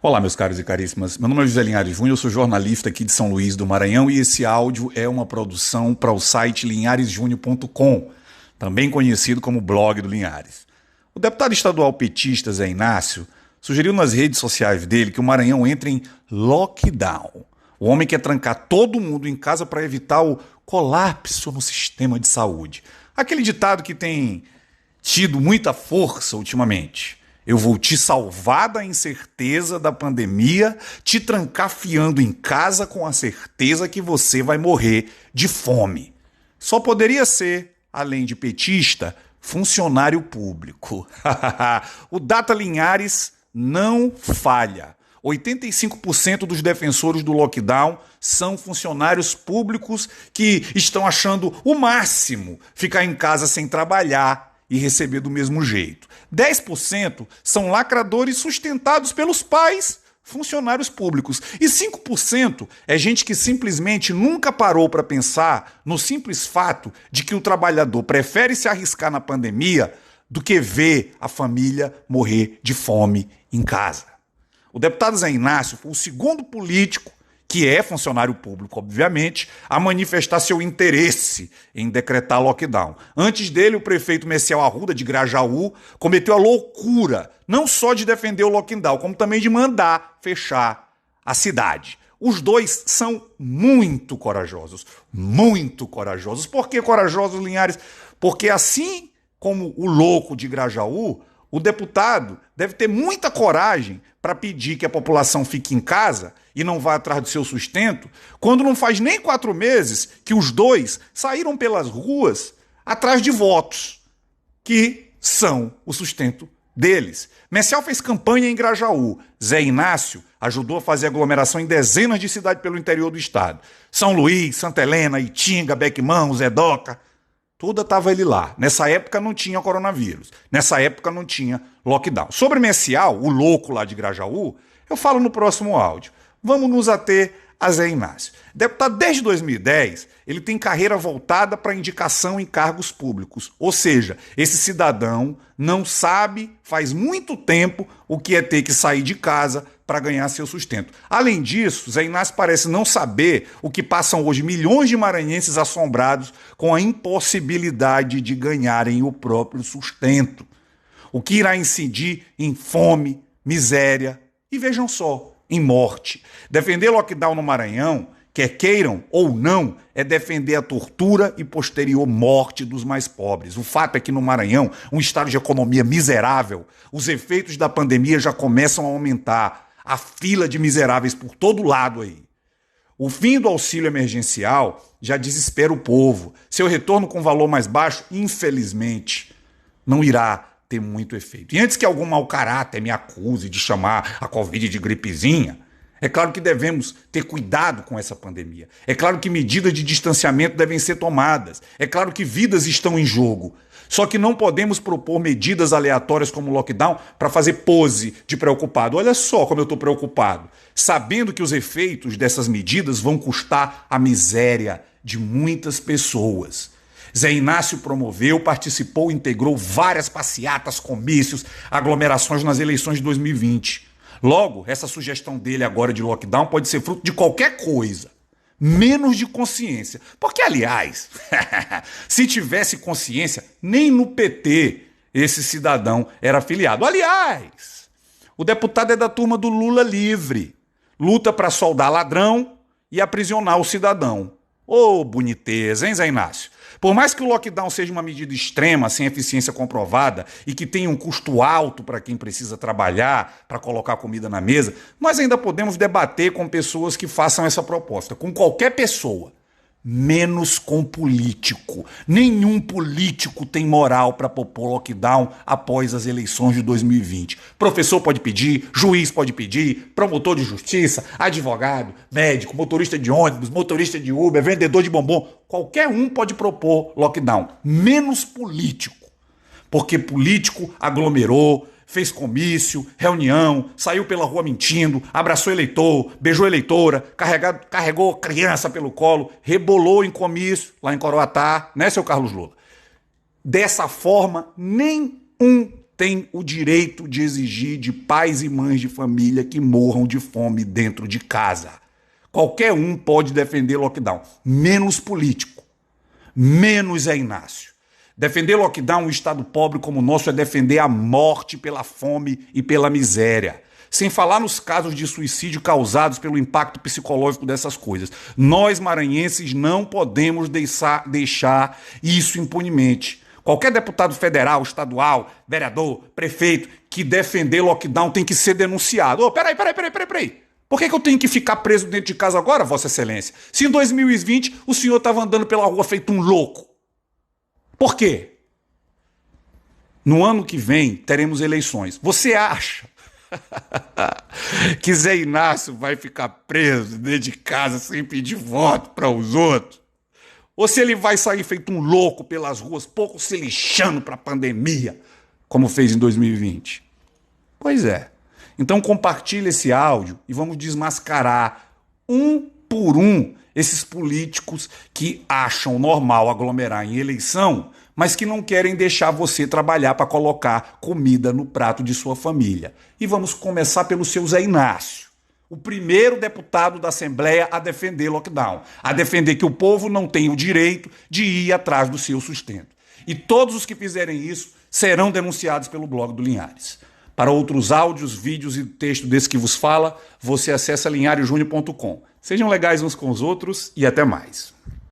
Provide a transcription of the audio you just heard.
Olá, meus caros e caríssimas. Meu nome é José Linhares Júnior, eu sou jornalista aqui de São Luís do Maranhão e esse áudio é uma produção para o site linharesjunior.com, também conhecido como Blog do Linhares. O deputado estadual petista Zé Inácio sugeriu nas redes sociais dele que o Maranhão entre em lockdown. O homem quer trancar todo mundo em casa para evitar o colapso no sistema de saúde. Aquele ditado que tem tido muita força ultimamente. Eu vou te salvar da incerteza da pandemia, te trancafiando em casa com a certeza que você vai morrer de fome. Só poderia ser, além de petista, funcionário público. O Data Linhares não falha. 85% dos defensores do lockdown são funcionários públicos que estão achando o máximo ficar em casa sem trabalhar e receber do mesmo jeito. 10% são lacradores sustentados pelos pais, funcionários públicos. E 5% é gente que simplesmente nunca parou para pensar no simples fato de que o trabalhador prefere se arriscar na pandemia do que ver a família morrer de fome em casa. O deputado Zé Inácio foi o segundo político, que é funcionário público, obviamente, a manifestar seu interesse em decretar lockdown. Antes dele, o prefeito Messiel Arruda, de Grajaú, cometeu a loucura não só de defender o lockdown, como também de mandar fechar a cidade. Os dois são muito corajosos. Muito corajosos. Por que corajosos, Linhares? Porque assim como o louco de Grajaú, o deputado deve ter muita coragem para pedir que a população fique em casa e não vá atrás do seu sustento, quando não faz nem 4 meses que os dois saíram pelas ruas atrás de votos, que são o sustento deles. Messiel fez campanha em Grajaú. Zé Inácio ajudou a fazer aglomeração em dezenas de cidades pelo interior do estado. São Luís, Santa Helena, Itinga, Bequimão, Zedoca. Toda estava ele lá. Nessa época não tinha coronavírus. Nessa época não tinha lockdown. Sobre Messial, o louco lá de Grajaú, eu falo no próximo áudio. Vamos nos ater a Zé Inácio. Deputado desde 2010, ele tem carreira voltada para indicação em cargos públicos. Ou seja, esse cidadão não sabe, faz muito tempo, o que é ter que sair de casa para ganhar seu sustento. Além disso, Zé Inácio parece não saber o que passam hoje milhões de maranhenses assombrados com a impossibilidade de ganharem o próprio sustento. O que irá incidir em fome, miséria e, vejam só, em morte. Defender lockdown no Maranhão, quer queiram ou não, é defender a tortura e posterior morte dos mais pobres. O fato é que no Maranhão, um estado de economia miserável, os efeitos da pandemia já começam a aumentar. A fila de miseráveis por todo lado aí. O fim do auxílio emergencial já desespera o povo. Seu retorno com valor mais baixo, infelizmente, não irá ter muito efeito. E antes que algum mau caráter me acuse de chamar a Covid de gripezinha, é claro que devemos ter cuidado com essa pandemia. É claro que medidas de distanciamento devem ser tomadas. É claro que vidas estão em jogo. Só que não podemos propor medidas aleatórias como lockdown para fazer pose de preocupado. Olha só como eu estou preocupado, sabendo que os efeitos dessas medidas vão custar a miséria de muitas pessoas. Zé Inácio promoveu, participou e integrou várias passeatas, comícios, aglomerações nas eleições de 2020. Logo, essa sugestão dele agora de lockdown pode ser fruto de qualquer coisa, menos de consciência. Porque, aliás, se tivesse consciência, nem no PT esse cidadão era afiliado. Aliás, o deputado é da turma do Lula livre. Luta para soldar ladrão e aprisionar o cidadão. Ô, boniteza, hein, Zé Inácio? Por mais que o lockdown seja uma medida extrema, sem eficiência comprovada e que tenha um custo alto para quem precisa trabalhar, para colocar comida na mesa, nós ainda podemos debater com pessoas que façam essa proposta, com qualquer pessoa, menos com político. Nenhum político tem moral para propor lockdown após as eleições de 2020. Professor pode pedir, juiz pode pedir, promotor de justiça, advogado, médico, motorista de ônibus, motorista de Uber, vendedor de bombom. Qualquer um pode propor lockdown, menos político. Porque político aglomerou, fez comício, reunião, saiu pela rua mentindo, abraçou eleitor, beijou eleitora, carregou criança pelo colo, rebolou em comício lá em Coroatá, né, seu Carlos Lula? Dessa forma, nem um tem o direito de exigir de pais e mães de família que morram de fome dentro de casa. Qualquer um pode defender lockdown, menos político, menos Zé Inácio. Defender lockdown em um estado pobre como o nosso é defender a morte pela fome e pela miséria. Sem falar nos casos de suicídio causados pelo impacto psicológico dessas coisas. Nós, maranhenses, não podemos deixar isso impunemente. Qualquer deputado federal, estadual, vereador, prefeito que defender lockdown tem que ser denunciado. Peraí. Por que eu tenho que ficar preso dentro de casa agora, Vossa Excelência? Se em 2020 o senhor estava andando pela rua feito um louco. Por quê? No ano que vem teremos eleições. Você acha que Zé Inácio vai ficar preso dentro de casa sem pedir voto para os outros? Ou se ele vai sair feito um louco pelas ruas, pouco se lixando para a pandemia, como fez em 2020? Pois é. Então compartilhe esse áudio e vamos desmascarar um por um esses políticos que acham normal aglomerar em eleição, mas que não querem deixar você trabalhar para colocar comida no prato de sua família. E vamos começar pelo seu Zé Inácio, o primeiro deputado da Assembleia a defender lockdown, a defender que o povo não tem o direito de ir atrás do seu sustento. E todos os que fizerem isso serão denunciados pelo blog do Linhares. Para outros áudios, vídeos e texto desse que vos fala, você acessa linharesjunior.com. Sejam legais uns com os outros e até mais.